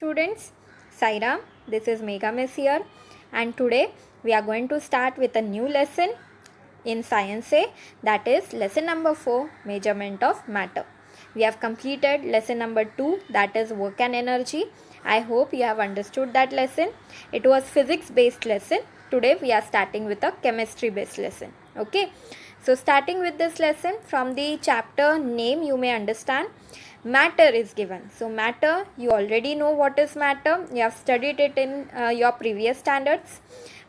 Students, Sairam, this is Megha Miss here, and today we are going to start with a new lesson in Science A, that is lesson number 4, Measurement of Matter. We have completed lesson number 2, that is Work and Energy. I hope you have understood that lesson. It was physics based lesson. Today we are starting with a chemistry based lesson. Okay, so starting with this lesson, from the chapter name you may understand, matter is given. So matter, you already know what is matter. You have studied it in your previous standards.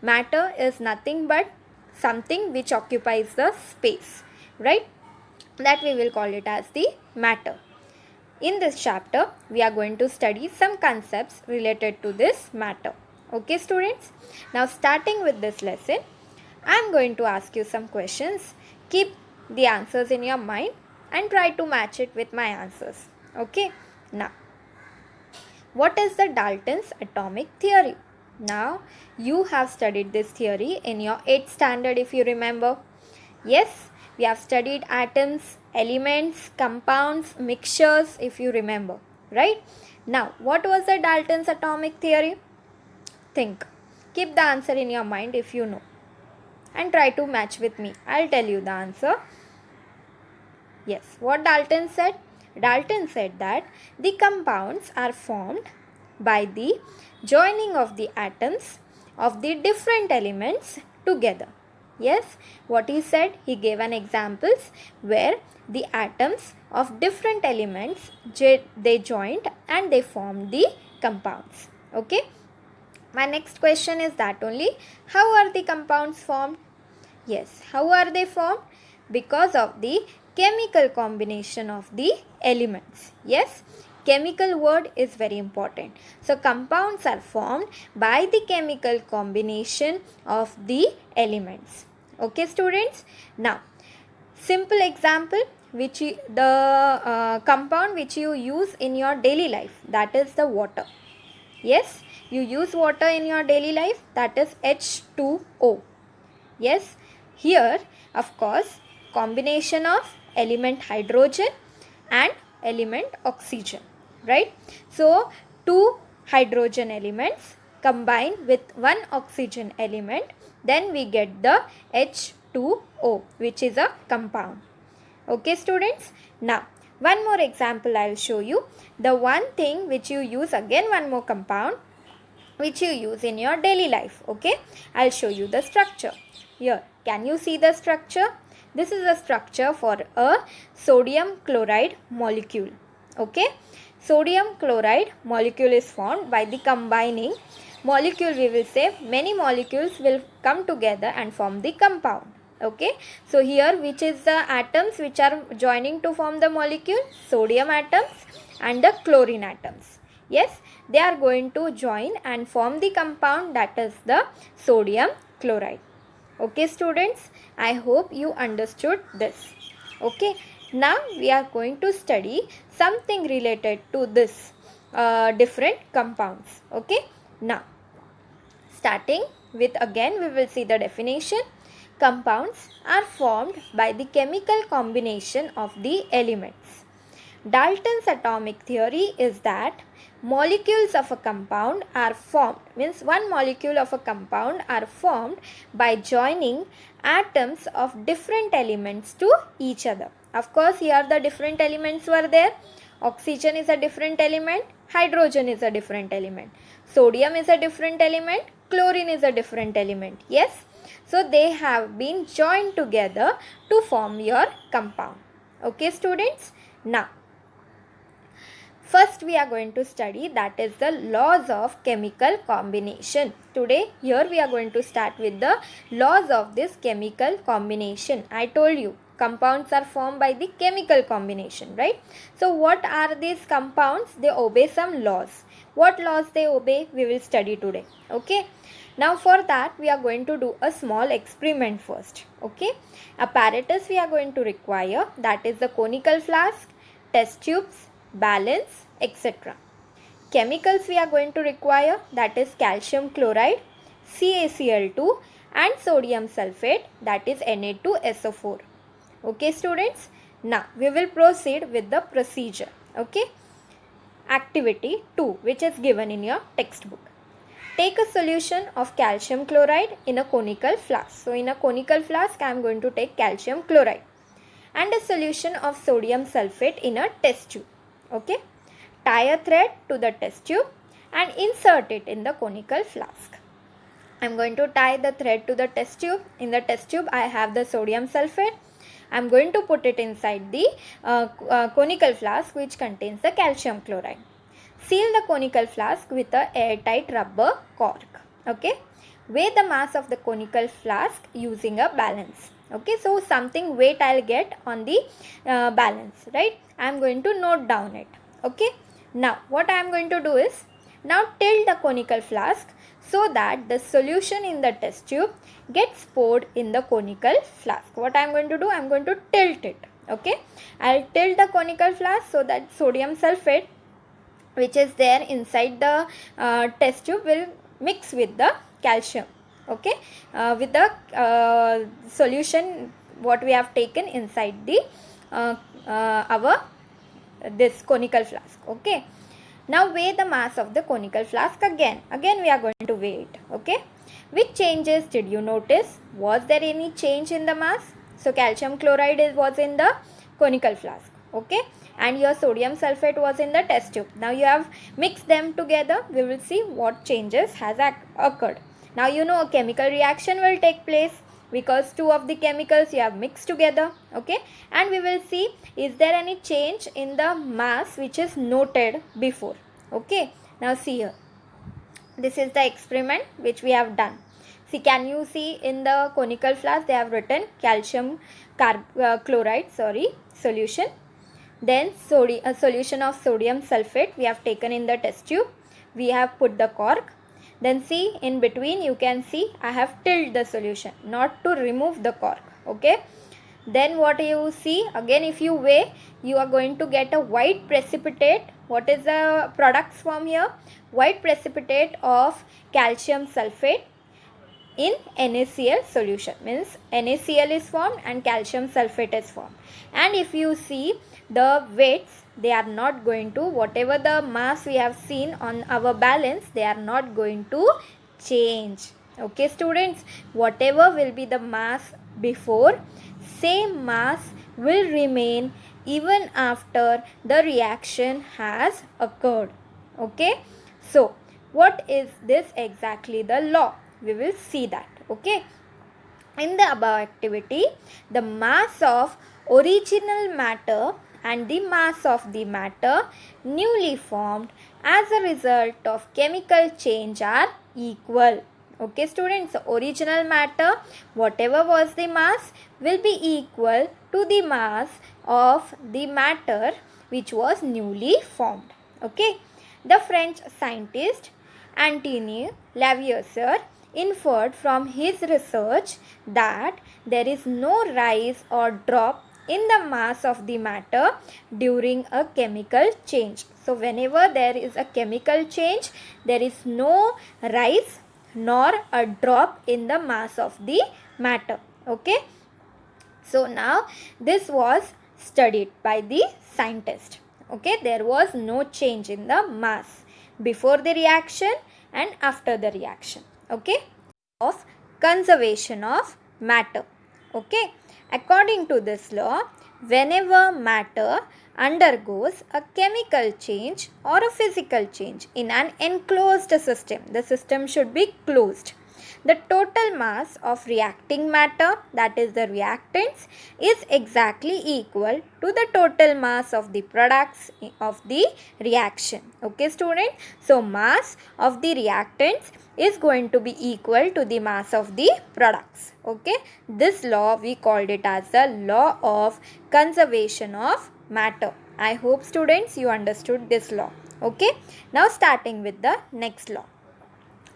Matter is nothing but something which occupies the space, right? That we will call it as the matter. In this chapter, we are going to study some concepts related to this matter. Okay, students? Now, starting with this lesson, I am going to ask you some questions. Keep the answers in your mind and try to match it with my answers. Okay? Now, what is the Dalton's atomic theory? Now, you have studied this theory in your 8th standard if you remember. Yes, we have studied atoms, elements, compounds, mixtures if you remember, right? Now, what was the Dalton's atomic theory? Think. Keep the answer in your mind if you know. And try to match with me. I'll tell you the answer. Yes, what Dalton said? Dalton said that the compounds are formed by the joining of the atoms of the different elements together. Yes, what he said, he gave an examples where the atoms of different elements they joined and they formed the compounds. Okay. My next question is that only, how are the compounds formed? Yes, how are they formed? Because of the chemical combination of the elements. Yes, chemical word is very important. So, compounds are formed by the chemical combination of the elements. Okay, students? Now, simple example, which the compound which you use in your daily life, that is the water. Yes, you use water in your daily life, that is H2O. Yes, here of course combination of element hydrogen and element oxygen, right? So, two hydrogen elements combine with one oxygen element, then we get the H2O, which is a compound. Okay, students? Now, one more example I will show you. The one thing which you use, again one more compound which you use in your daily life. Okay, I'll show you the structure. Here, can you see the structure? This is the structure for a sodium chloride molecule. Okay, sodium chloride molecule is formed by the combining molecule. We will say many molecules will come together and form the compound. Okay, so here which is the atoms which are joining to form the molecule? Sodium atoms and the chlorine atoms. Yes, they are going to join and form the compound, that is the sodium chloride. Okay, students, I hope you understood this. Okay, now we are going to study something related to this different compounds. Okay, now starting with, again we will see the definition. Compounds are formed by the chemical combination of the elements. Dalton's atomic theory is that molecules of a compound are formed, means one molecule of a compound are formed by joining atoms of different elements to each other. Of course, here the different elements were there. Oxygen is a different element, hydrogen is a different element, sodium is a different element, chlorine is a different element. Yes, so they have been joined together to form your compound. Okay, students? Now, first we are going to study, that is the laws of chemical combination. Today here we are going to start with the laws of this chemical combination. I told you compounds are formed by the chemical combination, right? So what are these compounds? They obey some laws. What laws they obey? We will study today. Okay. Now for that we are going to do a small experiment first. Okay. Apparatus we are going to require, that is the conical flask, test tubes, balance, etc. Chemicals we are going to require, that is calcium chloride, CaCl2 and sodium sulfate, that is Na2SO4. Okay, students? Now we will proceed with the procedure. Okay. activity 2, which is given in your textbook. Take a solution of calcium chloride in a conical flask. So in a conical flask, I am going to take calcium chloride and a solution of sodium sulfate in a test tube. Okay. Tie a thread to the test tube and insert it in the conical flask. I am going to tie the thread to the test tube. In the test tube, I have the sodium sulfate. I am going to put it inside the conical flask which contains the calcium chloride. Seal the conical flask with a airtight rubber cork. Okay. Weigh the mass of the conical flask using a balance. Okay. So something weight I'll get on the balance, right? I am going to note down it. Okay. Now what I am going to do is, now tilt the conical flask so that the solution in the test tube gets poured in the conical flask. What I am going to do, I am going to tilt it. Okay. I'll tilt the conical flask so that sodium sulfate which is there inside the test tube will mix with the calcium. Okay. With the solution what we have taken inside the this conical flask. Okay. Now weigh the mass of the conical flask again. Again we are going to weigh it. Okay. Which changes did you notice? Was there any change in the mass? So calcium chloride was in the conical flask. Okay. And your sodium sulfate was in the test tube. Now you have mixed them together. We will see what changes has occurred. Now you know a chemical reaction will take place because two of the chemicals you have mixed together. Okay. And we will see, is there any change in the mass which is noted before. Okay. Now see here. This is the experiment which we have done. See, can you see in the conical flask they have written calcium chloride solution. Then a solution of sodium sulfate we have taken in the test tube. We have put the cork. Then see, in between you can see I have tilted the solution, not to remove the cork. Okay. Then what you see, again if you weigh, you are going to get a white precipitate. What is the products form here? White precipitate of calcium sulfate in NaCl solution. Means NaCl is formed and calcium sulfate is formed. And if you see the weights, they are not going to, whatever the mass we have seen on our balance, they are not going to change. Okay students, whatever will be the mass before, same mass will remain even after the reaction has occurred. Okay. So what is this exactly the law? We will see that. Okay. In the above activity, the mass of original matter and the mass of the matter newly formed as a result of chemical change are equal. Okay students, so original matter, whatever was the mass, will be equal to the mass of the matter which was newly formed. Okay. The French scientist Antoine Lavoisier inferred from his research that there is no rise or drop in the mass of the matter during a chemical change. So whenever there is a chemical change, there is no rise nor a drop in the mass of the matter. Okay. So now this was studied by the scientist. Okay. There was no change in the mass before the reaction and after the reaction. Okay. Of conservation of matter. Okay. According to this law, whenever matter undergoes a chemical change or a physical change in an enclosed system, the system should be closed. The total mass of reacting matter, that is the reactants, is exactly equal to the total mass of the products of the reaction. Okay student. So mass of the reactants is going to be equal to the mass of the products. Okay. This law we called it as the law of conservation of matter. I hope students you understood this law. Okay. Now starting with the next law.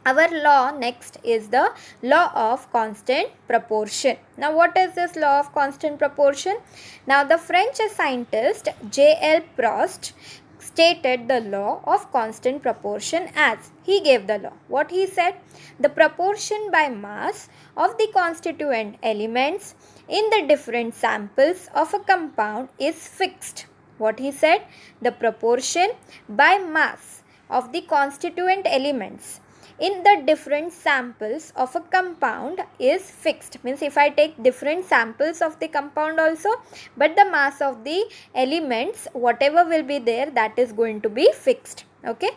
Our law next is the law of constant proportion. Now what is this law of constant proportion? Now the French scientist J.L. Proust stated the law of constant proportion as, he gave the law. What he said? The proportion by mass of the constituent elements in the different samples of a compound is fixed. What he said? The proportion by mass of the constituent elements in the different samples of a compound is fixed. Means if I take different samples of the compound also, but the mass of the elements, whatever will be there, that is going to be fixed. Okay,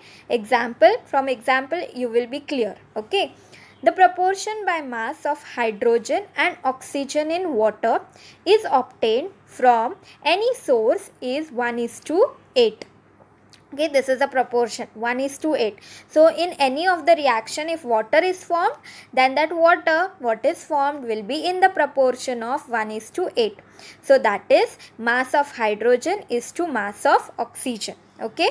from example you will be clear. Okay, the proportion by mass of hydrogen and oxygen in water is obtained from any source is 1:8. Okay, this is a proportion 1:8. So in any of the reaction, if water is formed, then that water what is formed will be in the proportion of 1:8. So that is mass of hydrogen is to mass of oxygen. Okay,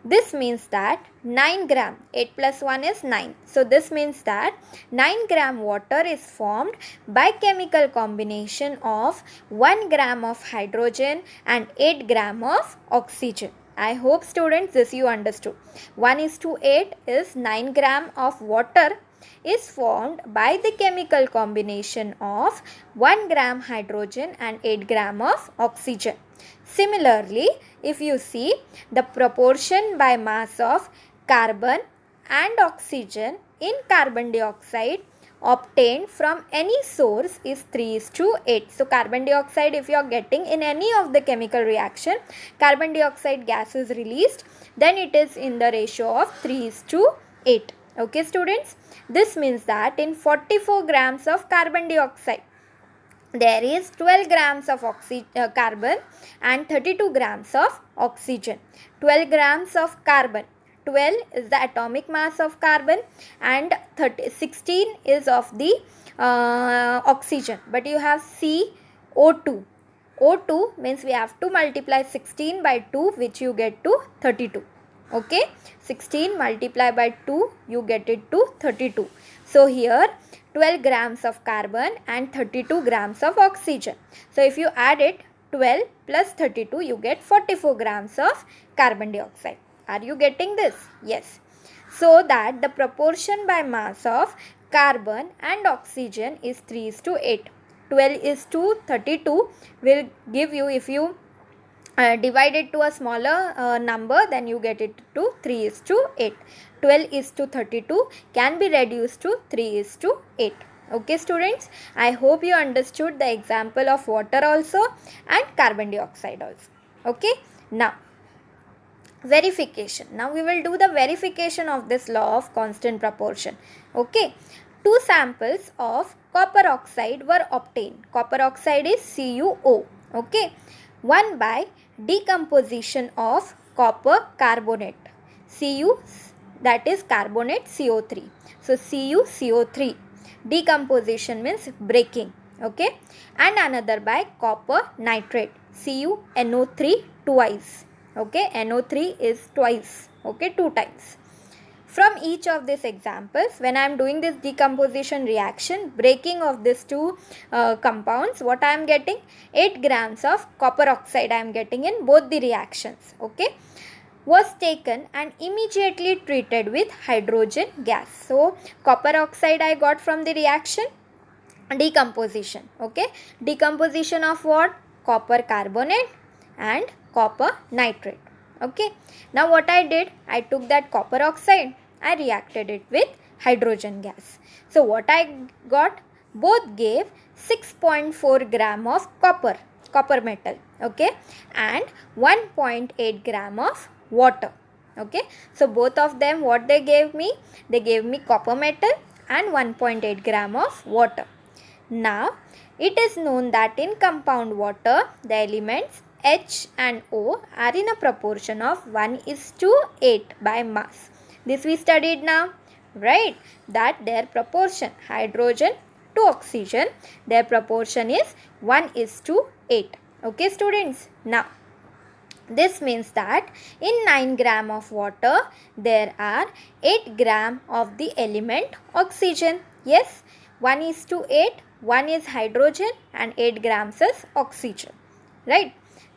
this means that 9 gram, 8 plus 1 is 9. So this means that 9 gram water is formed by chemical combination of 1 gram of hydrogen and 8 gram of oxygen. I hope students this you understood. 1:8 is 9 gram of water is formed by the chemical combination of 1 gram hydrogen and 8 gram of oxygen. Similarly, if you see the proportion by mass of carbon and oxygen in carbon dioxide obtained from any source is 3:8. So carbon dioxide, if you are getting in any of the chemical reaction, carbon dioxide gas is released, then it is in the ratio of 3:8. Okay students, this means that in 44 grams of carbon dioxide, there is 12 grams of carbon and 32 grams of oxygen. 12 grams of carbon, 12 is the atomic mass of carbon and 16 is of the oxygen. But you have CO2. O2 means we have to multiply 16 by 2, which you get to 32. Okay, 16 multiplied by 2, you get it to 32. So here 12 grams of carbon and 32 grams of oxygen. So if you add it, 12 plus 32, you get 44 grams of carbon dioxide. Are you getting this? Yes. So that the proportion by mass of carbon and oxygen is 3:8. 12:32 will give you, if you divide it to a smaller number, then you get it to 3:8. 12:32 can be reduced to 3:8. Okay students, I hope you understood the example of water also and carbon dioxide also. Okay, now verification. Now we will do the verification of this law of constant proportion. Okay, two samples of copper oxide were obtained. Copper oxide is CuO. Okay, one by decomposition of copper carbonate. Cu, that is carbonate CO3. So CuCO3. Decomposition means breaking. Okay, and another by copper nitrate. CuNO3 twice. Okay, NO3 is twice. Okay, 2 times. From each of these examples, when I am doing this decomposition reaction, breaking of these two compounds, what I am getting? 8 grams of copper oxide I am getting in both the reactions. Okay, was taken and immediately treated with hydrogen gas. So copper oxide I got from the reaction, decomposition. Okay, decomposition of what? Copper carbonate and copper nitrate. Okay, now what I did, I took that copper oxide, I reacted it with hydrogen gas. So what I got, both gave 6.4 gram of copper metal. Okay, and 1.8 gram of water. Okay, so both of them, what they gave me copper metal and 1.8 gram of water. Now it is known that in compound water, the elements H and O are in a proportion of 1:8 by mass. This we studied now, right? That their proportion, hydrogen to oxygen, their proportion is 1:8. Okay students, now this means that in 9 gram of water, there are 8 gram of the element oxygen. Yes, 1:8, 1 is hydrogen and 8 grams is oxygen, right?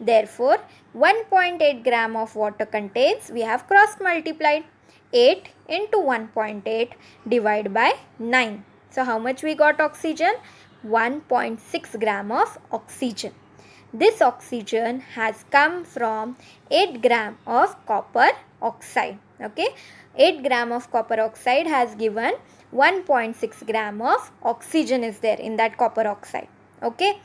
Therefore, 1.8 gram of water contains, we have cross multiplied, 8 into 1.8 divided by 9. So, how much we got oxygen? 1.6 gram of oxygen. This oxygen has come from 8 gram of copper oxide. Okay, 8 gram of copper oxide has given 1.6 gram of oxygen is there in that copper oxide. Okay,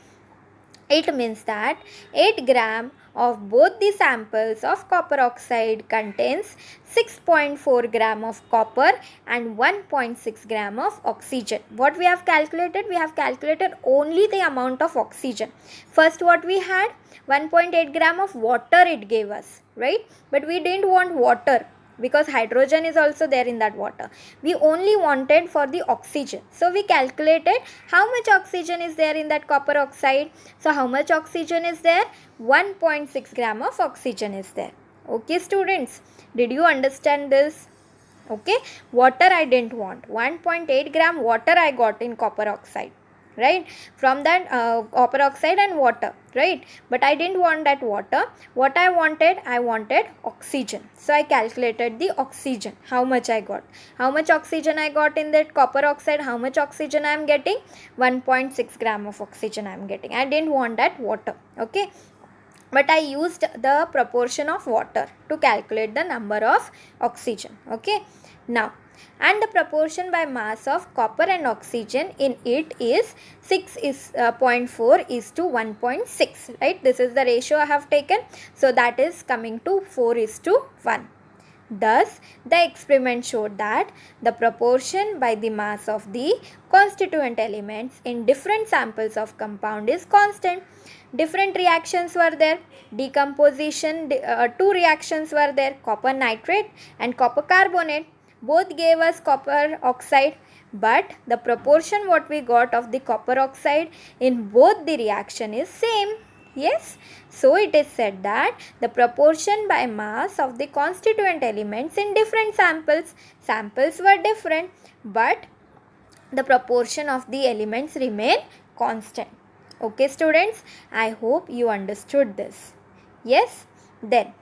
it means that 8 gram of both the samples of copper oxide contains 6.4 gram of copper and 1.6 gram of oxygen. What we have calculated? We have calculated only the amount of oxygen. First what we had? 1.8 gram of water it gave us, right? But we didn't want water because hydrogen is also there in that water. We only wanted for the oxygen. So we calculated how much oxygen is there in that copper oxide. So how much oxygen is there? 1.6 gram of oxygen is there. Okay students, did you understand this? Okay, water I didn't want. 1.8 gram water I got in copper oxide, right? From that copper oxide and water, right? But I didn't want that water. What I wanted oxygen. So I calculated the oxygen, how much I got. How much oxygen I got in that copper oxide? How much oxygen I am getting? 1.6 gram of oxygen I am getting. I didn't want that water. Okay, but I used the proportion of water to calculate the number of oxygen. Okay, now, and the proportion by mass of copper and oxygen in it is 6.4 is to 1.6, right? This is the ratio I have taken. So that is coming to 4:1. Thus, the experiment showed that the proportion by the mass of the constituent elements in different samples of compound is constant. Different reactions were there. Decomposition, two reactions were there, copper nitrate and copper carbonate. Both gave us copper oxide, but the proportion what we got of the copper oxide in both the reaction is same. Yes, so it is said that the proportion by mass of the constituent elements in different samples were different, but the proportion of the elements remain constant. Okay students, I hope you understood this. Yes, then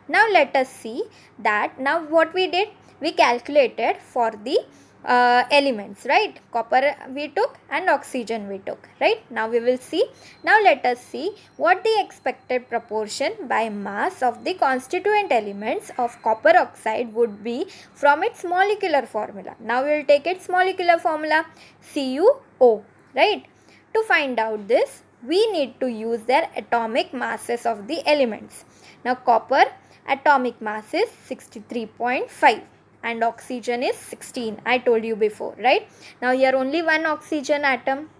now let us see that now what we did, we calculated for the elements, right? Copper we took and oxygen we took, right? Now we will see. Now let us see what the expected proportion by mass of the constituent elements of copper oxide would be from its molecular formula. Now we will take its molecular formula, CuO, right? To find out this, we need to use their atomic masses of the elements. Now copper atomic mass is 63.5 and oxygen is 16. I told you before, right? Now here only one oxygen atom,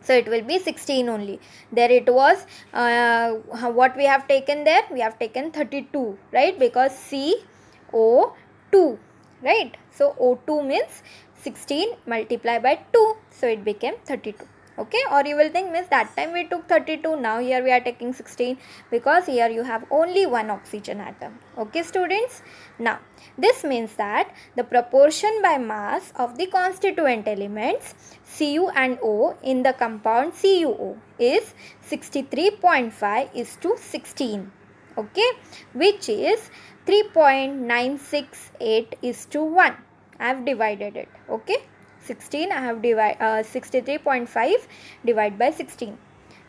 so it will be 16 only. There it was, what we have taken there? We have taken 32, right? Because CO2, right? So O2 means 16 multiplied by 2, so it became 32. Okay, or you will think, miss, that time we took 32, now here we are taking 16, because here you have only one oxygen atom. Okay students, now this means that the proportion by mass of the constituent elements Cu and O in the compound CuO is 63.5 is to 16. Okay, which is 3.968 is to 1. I have divided it. Okay, 16 I have divided 63.5 divided by 16.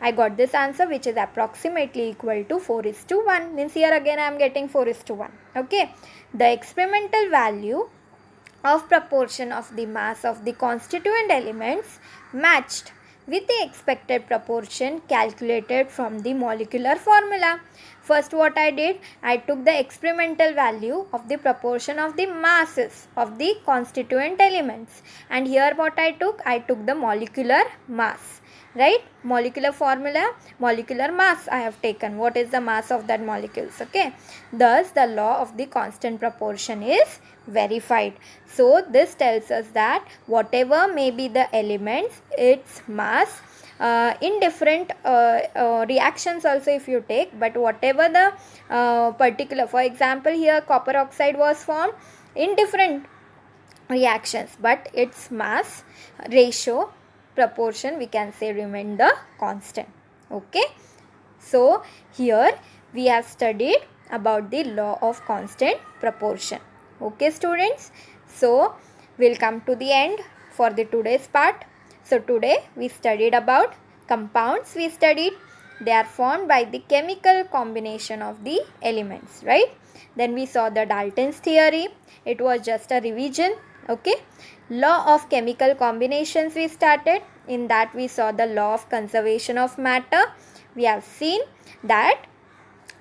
I got this answer, which is approximately equal to 4:1. Means here again I am getting 4:1. Okay, the experimental value of proportion of the mass of the constituent elements matched with the expected proportion calculated from the molecular formula. First what I did, I took the experimental value of the proportion of the masses of the constituent elements, and here what I took the molecular mass, right? Molecular formula, molecular mass I have taken. What is the mass of that molecules? Okay, thus the law of the constant proportion is verified. So this tells us that whatever may be the elements, its mass in different reactions also if you take, but whatever the particular, for example here copper oxide was formed in different reactions, but its mass ratio proportion we can say remain the constant. Okay, so here we have studied about the law of constant proportion. Okay students, so we'll come to the end for the today's part. So today we studied about compounds, we studied They are formed by the chemical combination of the elements, right? Then we saw the Dalton's theory. It was just a revision, okay? Law of chemical combinations we started. In that we saw the law of conservation of matter. We have seen that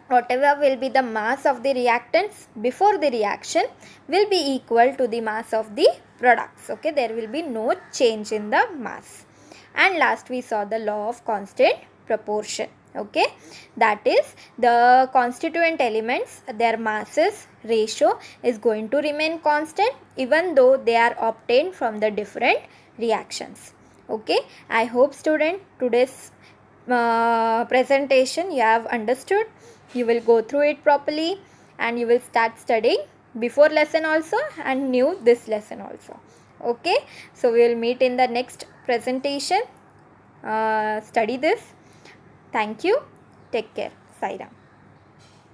whatever will be the mass of the reactants before the reaction will be equal to the mass of the products, okay? There will be no change in the mass. And last we saw the law of constant proportion, okay? That is, the constituent elements, their masses ratio is going to remain constant even though they are obtained from the different reactions, okay? I hope student today's presentation you have understood. You will go through it properly and you will start studying before lesson also and new this lesson also, okay? So we will meet in the next presentation. Study this. Thank you. Take care. Sai Ram.